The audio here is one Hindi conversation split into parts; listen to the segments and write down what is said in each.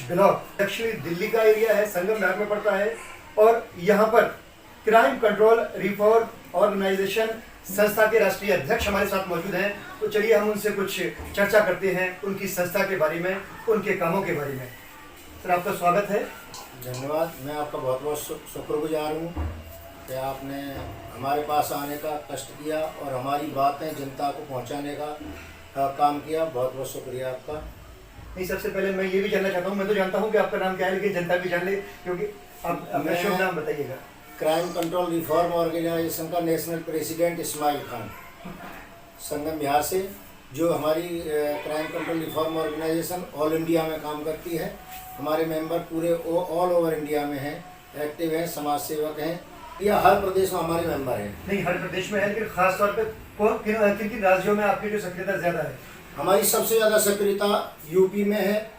ब्लॉक एक्चुअली दिल्ली का एरिया है, संगम विभाग में पड़ता है। और यहाँ पर क्राइम कंट्रोल रिफॉर्म ऑर्गेनाइजेशन संस्था के राष्ट्रीय अध्यक्ष हमारे साथ मौजूद हैं। तो चलिए हम उनसे कुछ चर्चा करते हैं उनकी संस्था के बारे में, उनके कामों के बारे में। सर, आपका स्वागत है। धन्यवाद। मैं आपका बहुत बहुत शुक्रगुजार हूँ कि आपने हमारे पास आने का कष्ट किया और हमारी बातें जनता को पहुँचाने का काम किया। बहुत बहुत शुक्रिया आपका। नहीं, सबसे पहले मैं ये भी जानना चाहता हूँ, मैं तो जानता हूँ कि आपका नाम क्या है, लेकिन जनता भी जान ले, क्योंकि आप अपना शुभ नाम बताइएगा। क्राइम कंट्रोल रिफॉर्म ऑर्गेनाइजेशन का नेशनल प्रेसिडेंट इस्माइल खान, संगम बिहार से, जो हमारी crime control reform organisation all India में काम करती है। हमारे मेंबर पूरे ऑल ओवर इंडिया में हैं, एक्टिव हैं, समाज सेवक हैं, या हर प्रदेश में हमारे मेंबर हैं। नहीं, हर प्रदेश में है, लेकिन खास तौर पे किन किन राज्यों में आपकी जो सक्रियता ज़्यादा है? हमारी सबसे ज़्यादा सक्रियता यूपी में है,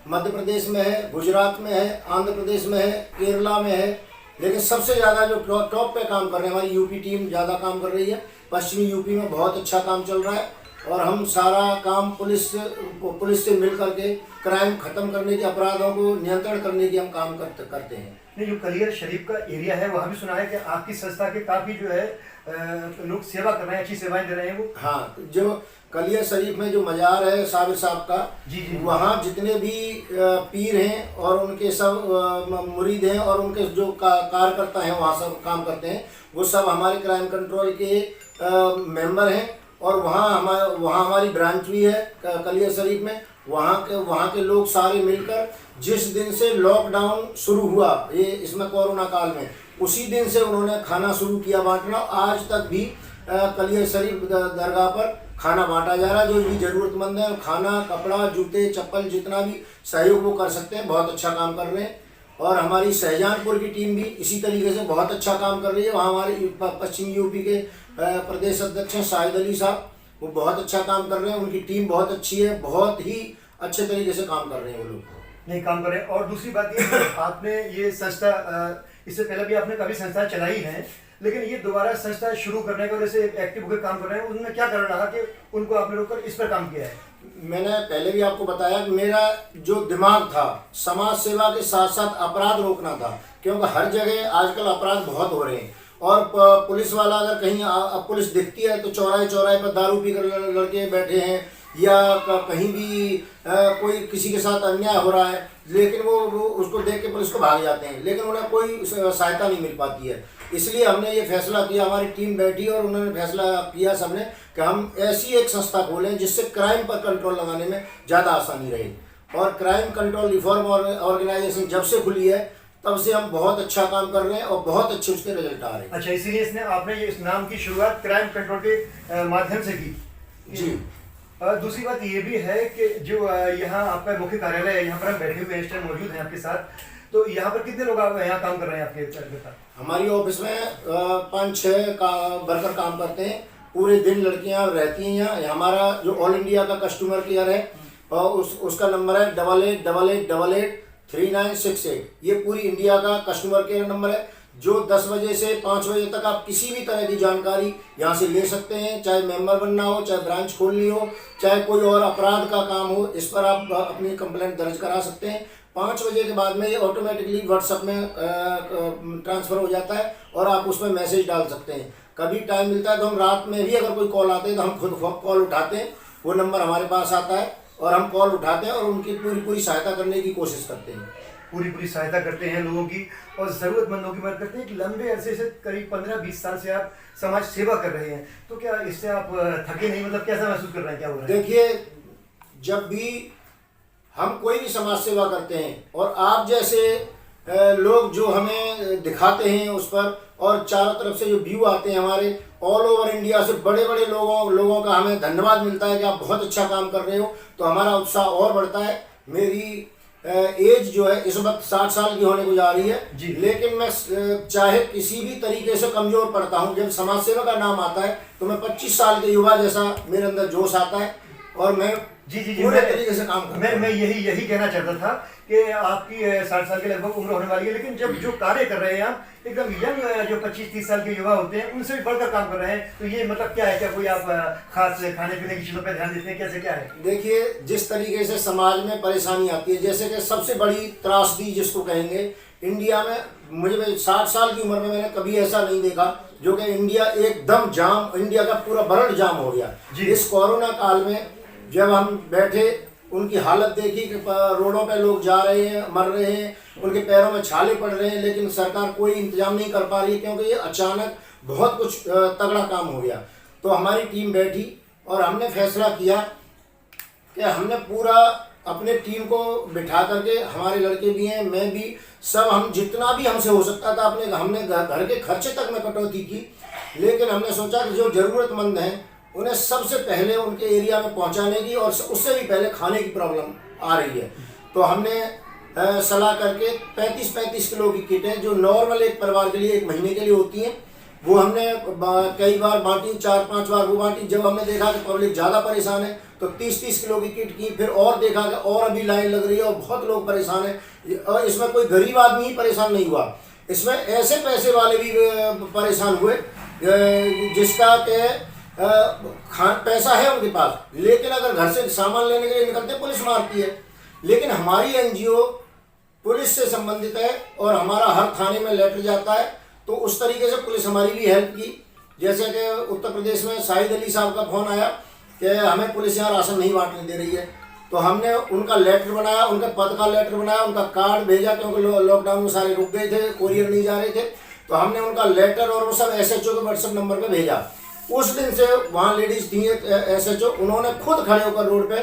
मध्य प्रदेश में है, गुजरात में है, आंध्र प्रदेश में है, केरला में है। लेकिन सबसे ज़्यादा जो टॉप पे काम कर रहे हैं, हमारी यूपी टीम ज़्यादा काम कर रही है। पश्चिमी यूपी में बहुत अच्छा काम चल रहा है और हम सारा काम पुलिस से मिल करके क्राइम खत्म करने के, अपराधों को नियंत्रण करने की हम काम करते हैं। नहीं, जो कलियर शरीफ का एरिया है वहाँ भी सुना है कि आपकी संस्था के काफ़ी जो है लोग सेवा कर रहे हैं, अच्छी सेवाएं दे रहे हैं वो। हाँ, जो कलियर शरीफ में जो मज़ार है साबिर साहब का, जी, वहाँ जितने भी पीर हैं और उनके सब मुरीद हैं और उनके जो कार्यकर्ता हैं वहाँ सब काम करते हैं, वो सब हमारे क्राइम कंट्रोल के मेंबर हैं। और वहाँ हमारी ब्रांच भी है कलियर शरीफ में। वहाँ के लोग सारे मिलकर, जिस दिन से लॉकडाउन शुरू हुआ ये इसमें कोरोना काल में, उसी दिन से उन्होंने खाना शुरू किया बांटना। आज तक भी कलियर शरीफ दरगाह पर खाना बांटा जा रहा है। जो भी ज़रूरतमंद है, खाना, कपड़ा, जूते, चप्पल, जितना भी सहयोग वो कर सकते हैं, बहुत अच्छा काम कर रहे हैं। और हमारी शाहजहांपुर की टीम भी इसी तरीके से बहुत अच्छा काम कर रही है। वहाँ हमारे पश्चिमी यूपी के प्रदेश अध्यक्ष हैं शाहिद अली साहब, वो बहुत अच्छा काम कर रहे हैं। उनकी टीम बहुत अच्छी है, बहुत ही अच्छे तरीके से काम कर रहे हैं वो लोग। नहीं, काम कर रहे हैं। और दूसरी बात ये है, आपने ये संस्था इससे पहले भी आपने काफ़ी संस्था चलाई हैं, लेकिन ये दोबारा संस्था शुरू करने का और ऐसे एक्टिव होकर काम कर रहे हैं, उनमें क्या कारण रहा कि उनको आपने रोककर इस पर काम किया है? मैंने पहले भी आपको बताया कि मेरा जो दिमाग था, समाज सेवा के साथ साथ अपराध रोकना था। क्योंकि हर जगह आजकल अपराध बहुत हो रहे हैं और पुलिस वाला अगर कहीं पुलिस दिखती है तो चौराहे पर दारू पी कर लड़के बैठे हैं, या कहीं भी कोई किसी के साथ अन्याय हो रहा है, लेकिन वो उसको देख के पुलिस को भाग जाते हैं, लेकिन उन्हें कोई सहायता नहीं मिल पाती है। इसलिए हमने ये फैसला किया, हमारी टीम बैठी और उन्होंने फैसला किया सबने कि हम ऐसी एक संस्था खोलें जिससे क्राइम पर कंट्रोल लगाने में ज़्यादा आसानी रहे। और क्राइम कंट्रोल रिफॉर्म ऑर्गेनाइजेशन जब से खुली है तब से हम बहुत अच्छा काम कर रहे हैं और बहुत अच्छे उसके रिजल्ट आ रहे हैं। अच्छा, इसीलिए आपने ये इस नाम की शुरुआत क्राइम कंट्रोल के माध्यम से की। जी। दूसरी बात ये भी है कि जो यहाँ आपका मुख्य कार्यालय है, यहाँ पर हम बैठे हुए इस टाइम मौजूद हैं आपके साथ, तो यहाँ पर कितने लोग यहाँ काम कर रहे हैं आपके साथ? हमारी ऑफिस में 5-6 वर्कर काम करते हैं। पूरे दिन लड़कियाँ रहती हैं यहाँ। हमारा जो ऑल इंडिया का कस्टमर केयर है और उसका नंबर है 8888883968। ये पूरी इंडिया का कस्टमर केयर नंबर है, जो 10 बजे से 5 बजे तक आप किसी भी तरह की जानकारी यहाँ से ले सकते हैं। चाहे मेंबर बनना हो, चाहे ब्रांच खोलनी हो, चाहे कोई और अपराध का काम हो, इस पर आप अपनी कंप्लेंट दर्ज करा सकते हैं। 5 बजे के बाद में ये ऑटोमेटिकली व्हाट्सएप में ट्रांसफ़र हो जाता है और आप उसमें मैसेज डाल सकते हैं। कभी टाइम मिलता है तो हम रात में भी अगर कोई कॉल आते हैं तो हम खुद कॉल उठाते हैं। वो नंबर हमारे पास आता है और हम कॉल उठाते हैं और उनकी पूरी सहायता करने की कोशिश करते हैं। पूरी सहायता करते हैं लोगों की और ज़रूरतमंदों की मदद करते हैं। एक लंबे अरसे से करीब 15-20 साल से आप समाज सेवा कर रहे हैं, तो क्या इससे आप थके नहीं? मतलब कैसा महसूस कर रहे हैं, क्या हो रहा है? देखिए, जब भी हम कोई भी समाज सेवा करते हैं और आप जैसे लोग जो हमें दिखाते हैं उस पर, और चारों तरफ से जो व्यू आते हैं हमारे ऑल ओवर इंडिया से, बड़े बड़े लोगों का हमें धन्यवाद मिलता है कि आप बहुत अच्छा काम कर रहे हो, तो हमारा उत्साह और बढ़ता है। मेरी एज जो है इस वक्त 60 साल की होने को जा रही है, लेकिन मैं चाहे किसी भी तरीके से कमज़ोर पड़ता हूँ, जब समाज सेवा का नाम आता है तो मैं 25 साल के युवा जैसा मेरे अंदर जोश आता है और मैं जी जी जी, पूरे तरीके से काम करते हैं। मैं यही कहना चाहता था कि आपकी 60 साल के लगभग उम्र होने वाली है, लेकिन जब जो कार्य कर रहे हैं आप एकदम यंग, जो 25-30 साल के युवा होते हैं उनसे भी बढ़कर काम कर रहे हैं, तो ये मतलब क्या है? क्या कोई आप खास खाने पीने की चीज़ों पर ध्यान देते हैं, कैसे क्या है? देखिए, जिस तरीके से समाज में परेशानी आती है, जैसे कि सबसे बड़ी त्रासदी जिसको कहेंगे इंडिया में, मुझे 60 साल की उम्र में मैंने कभी ऐसा नहीं देखा जो कि इंडिया एकदम जाम, इंडिया का पूरा वर्ल्ड जाम हो गया। इस कोरोना काल में जब हम बैठे, उनकी हालत देखी कि रोडों पे लोग जा रहे हैं, मर रहे हैं, उनके पैरों में छाले पड़ रहे हैं, लेकिन सरकार कोई इंतजाम नहीं कर पा रही क्योंकि ये अचानक बहुत कुछ तगड़ा काम हो गया। तो हमारी टीम बैठी और हमने फैसला किया कि हमने पूरा अपने टीम को बिठा करके, हमारे लड़के भी हैं, मैं भी, सब हम जितना भी हमसे हो सकता था अपने हमने घर के खर्चे तक में कटौती की, लेकिन हमने सोचा कि जो ज़रूरतमंद हैं उन्हें सबसे पहले उनके एरिया में पहुंचाने की, और उससे भी पहले खाने की प्रॉब्लम आ रही है। तो हमने सलाह करके 35-35 किलो की किटें जो नॉर्मल एक परिवार के लिए 1 महीने के लिए होती हैं, वो हमने कई बार बांटी, 4-5 बार वो बांटी। जब हमने देखा कि पब्लिक ज़्यादा परेशान है तो 30-30 किलो की किट की, फिर और देखा कि और अभी लाइन लग रही है और बहुत लोग परेशान हैं। और इसमें कोई गरीब आदमी ही परेशान नहीं हुआ, इसमें ऐसे पैसे वाले भी परेशान हुए जिसका के पैसा है उनके पास, लेकिन अगर घर से सामान लेने के लिए निकलते पुलिस मारती है। लेकिन हमारी एनजीओ पुलिस से संबंधित है और हमारा हर थाने में लेटर जाता है, तो उस तरीके से पुलिस हमारी भी हेल्प की। जैसे कि उत्तर प्रदेश में शाहिद अली साहब का फ़ोन आया कि हमें पुलिस यहाँ राशन नहीं बांटने दे रही है, तो हमने उनका लेटर बनाया, उनके पद का लेटर बनाया, उनका कार्ड भेजा क्योंकि लॉकडाउन में सारे रुक गए थे, कोरियर नहीं जा रहे थे, तो हमने उनका लेटर और वो सब SHO के व्हाट्सएप नंबर पे भेजा। उस दिन से वहाँ लेडीज़ थी SHO, उन्होंने खुद खड़े होकर रोड पे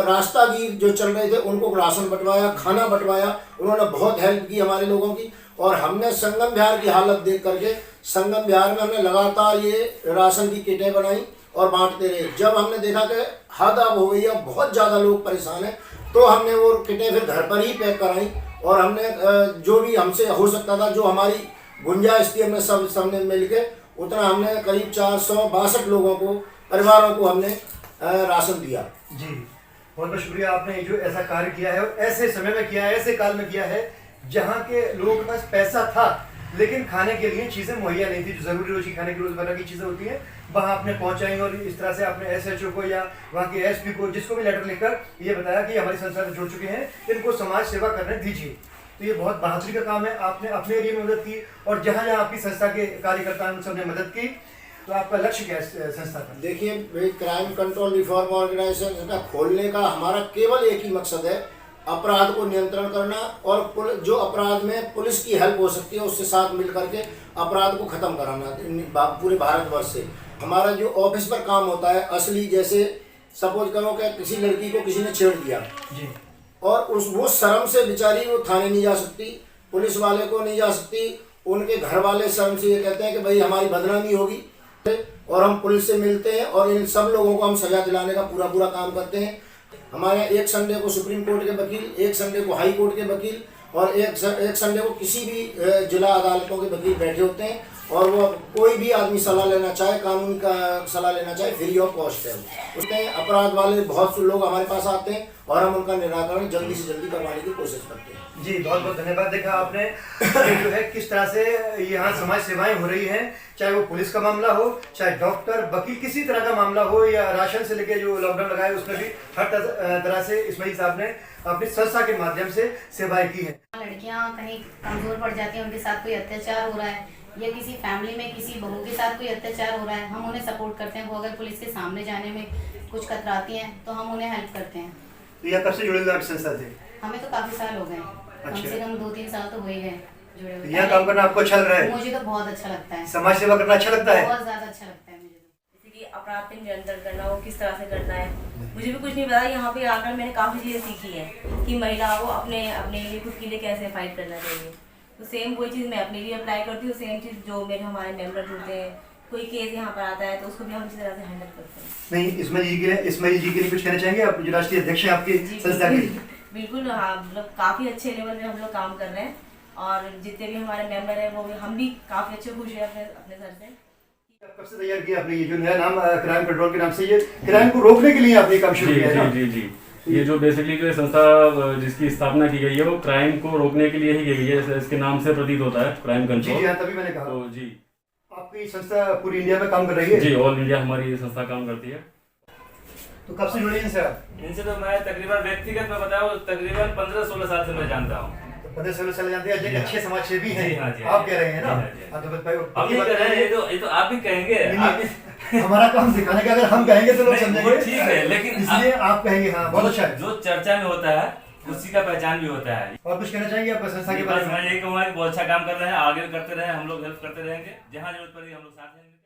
रास्तागीर जो चल रहे थे उनको राशन बंटवाया, खाना बंटवाया, उन्होंने बहुत हेल्प की हमारे लोगों की। और हमने संगम बिहार की हालत देख करके संगम बिहार में हमने लगातार ये राशन की किटें बनाई और बांटते रहे। जब हमने देखा कि हद अब हो गई है, बहुत ज़्यादा लोग परेशान हैं, तो हमने वो किटें फिर घर पर ही पैक कराई और हमने जो भी हमसे हो सकता था, जो हमारी गुंजाइश थी, हमने सबने मिल के उतना हमने करीब 462 लोगों को, परिवारों को हमने राशन दिया। जी, बहुत बहुत शुक्रिया, आपने जो ऐसा कार्य किया है और ऐसे समय में किया है, ऐसे काल में किया है जहाँ के लोगों के पास पैसा था लेकिन खाने के लिए चीज़ें मुहैया नहीं थी, जो ज़रूरी रोजी खाने की रोज़मर्रा की चीज़ें होती हैं, वहाँ आपने पहुँचाई। और इस तरह से आपने SHO को या वहाँ के SP को, जिसको भी लेटर लिखकर ये बताया कि हमारी संस्था से जुड़ चुके हैं, इनको समाज सेवा करने दीजिए। तो ये बहुत बहादुरी का काम है, आपने अपने एरिया में मदद की और जहाँ जहाँ आपकी संस्था के कार्यकर्ता हैं उन सबने मदद की। तो आपका लक्ष्य क्या है संस्था का? देखिए, क्राइम कंट्रोल रिफॉर्म ऑर्गेनाइजेशन का खोलने का हमारा केवल एक ही मकसद है, अपराध को नियंत्रण करना, और जो अपराध में पुलिस की हेल्प हो सकती है उससे साथ मिल करके अपराध को ख़त्म कराना पूरे भारतवर्ष से। हमारा जो ऑफिस पर काम होता है असली, जैसे सपोज करो कि किसी लड़की को किसी ने छेड़ दिया जी, और वो शर्म से बेचारी वो थाने नहीं जा सकती, पुलिस वाले को नहीं जा सकती, उनके घर वाले शर्म से ये कहते हैं कि भाई हमारी बदनामी होगी, और हम पुलिस से मिलते हैं और इन सब लोगों को हम सजा दिलाने का पूरा काम करते हैं। हमारे एक संडे को सुप्रीम कोर्ट के वकील, एक संडे को हाई कोर्ट के वकील और एक संडे को किसी भी जिला अदालतों के वकील बैठे होते हैं, और वो कोई भी आदमी सलाह लेना चाहे, कानून का सलाह लेना चाहे, फ्री ऑफ कॉस्ट है। उसमें अपराध वाले बहुत से लोग हमारे पास आते हैं और हम उनका निराकरण जल्दी से जल्दी करवाने की कोशिश करते हैं। जी, बहुत बहुत धन्यवाद। देखा आपने जो है किस तरह से यहाँ समाज सेवाएं हो रही हैं, चाहे वो पुलिस का मामला हो, चाहे डॉक्टर, वकील, किसी तरह का मामला हो, या राशन से लेके जो लॉकडाउन लगाए उसमें भी हर तरह से इस्माइल साहब ने अपनी संस्था के माध्यम से सेवाएं की हैं। लड़कियां कहीं कमजोर पड़ जाती हैं, उनके साथ कोई अत्याचार हो रहा है या किसी फैमिली में किसी बहू के साथ कोई अत्याचार हो रहा है, हम उन्हें सपोर्ट करते हैं। वो अगर पुलिस के सामने जाने में कुछ कतराती हैं तो हम उन्हें हेल्प करते हैं। तो यह कब से जुड़े हुए आपकी संस्था से? हमें तो काफ़ी साल हो गए, कम से कम 2-3 साल तो हो ही गए जुड़े हुए। यह काम करना आपको अच्छा लग रहा है? मुझे तो बहुत अच्छा लगता है, समाज सेवा करना अच्छा लगता है, बहुत ज़्यादा अच्छा लगता है मुझे तो। जैसे कि अपराध पे नियंत्रण करना, वो किस तरह से करना है, मुझे भी कुछ नहीं पता। यहाँ पे आकर मैंने काफ़ी चीज़ें सीखी हैं कि महिला को अपने लिए खुद के लिए कैसे फाइट करना चाहिए। तो सेम वही चीज़ मैं अपने लिए अप्लाई करती हूँ, सेम चीज़ जो मेरे हमारे मेंबर जुड़ते हैं, कोई केस यहाँ पर आता है तो उसको भी हम इसी तरह से हैंडल करते हैं। नहीं, इस्माइल जी के लिए कुछ कहना चाहेंगे आप, जो राष्ट्रीय अध्यक्ष हैं आपकी संस्था के? बिल्कुल, हाँ, मतलब काफ़ी अच्छे लेवल में हम लोग काम कर रहे हैं और जितने भी हमारे मेंबर हैं वो भी, हम भी काफ़ी अच्छे खुश हैं अपने सर से। कब से तैयार किया आपने ये जो नया नाम क्राइम कंट्रोल के नाम से, ये क्राइम को रोकने के लिए आपने काम शुरू जी किया है ना? जी जी जी ये जो बेसिकली जो संस्था जिसकी स्थापना की गई है वो क्राइम को रोकने के लिए ही की गई है, इसके नाम से प्रतीत होता है क्राइम जी कंट्रोल। जी हाँ, तभी मैंने कहा। तो जी आपकी संस्था पूरी इंडिया में काम कर रही है? जी ऑल इंडिया हमारी ये संस्था काम करती है। तो कब से जुड़े हैं इनसे आप? इनसे तो मैं तकरीबन व्यक्तिगत में बताऊं तकरीबन 15-16 साल से मैं जानता हूँ। तो 15-16 साल जानते हैं, जी एक हाँ। अच्छे समाज सेवी हैं जी हाँ, जी हाँ। आप कह रहे हैं ना? जी हाँ, जी हाँ। हाँ, तो भाई हम नहीं कर रहे हैं, ये तो आप भी कहेंगे। नहीं, आप नहीं, हमारा काम सिखाने का, अगर हम कहेंगे तो लोग नहीं, समझेंगे। वो ठीक है, लेकिन इसलिए आप कहेंगे हाँ, बहुत अच्छा है। जो चर्चा में होता है उसी का पहचान भी होता है। और कुछ कहना चाहेंगे आप संस्था के बस बारे में? मैं यही कहूँगा कि बहुत अच्छा काम कर रहे हैं, आगे भी करते रहे, हम लोग हेल्प करते रहेंगे, जहाँ जरूरत पड़ेगी हम लोग साथ रहेंगे।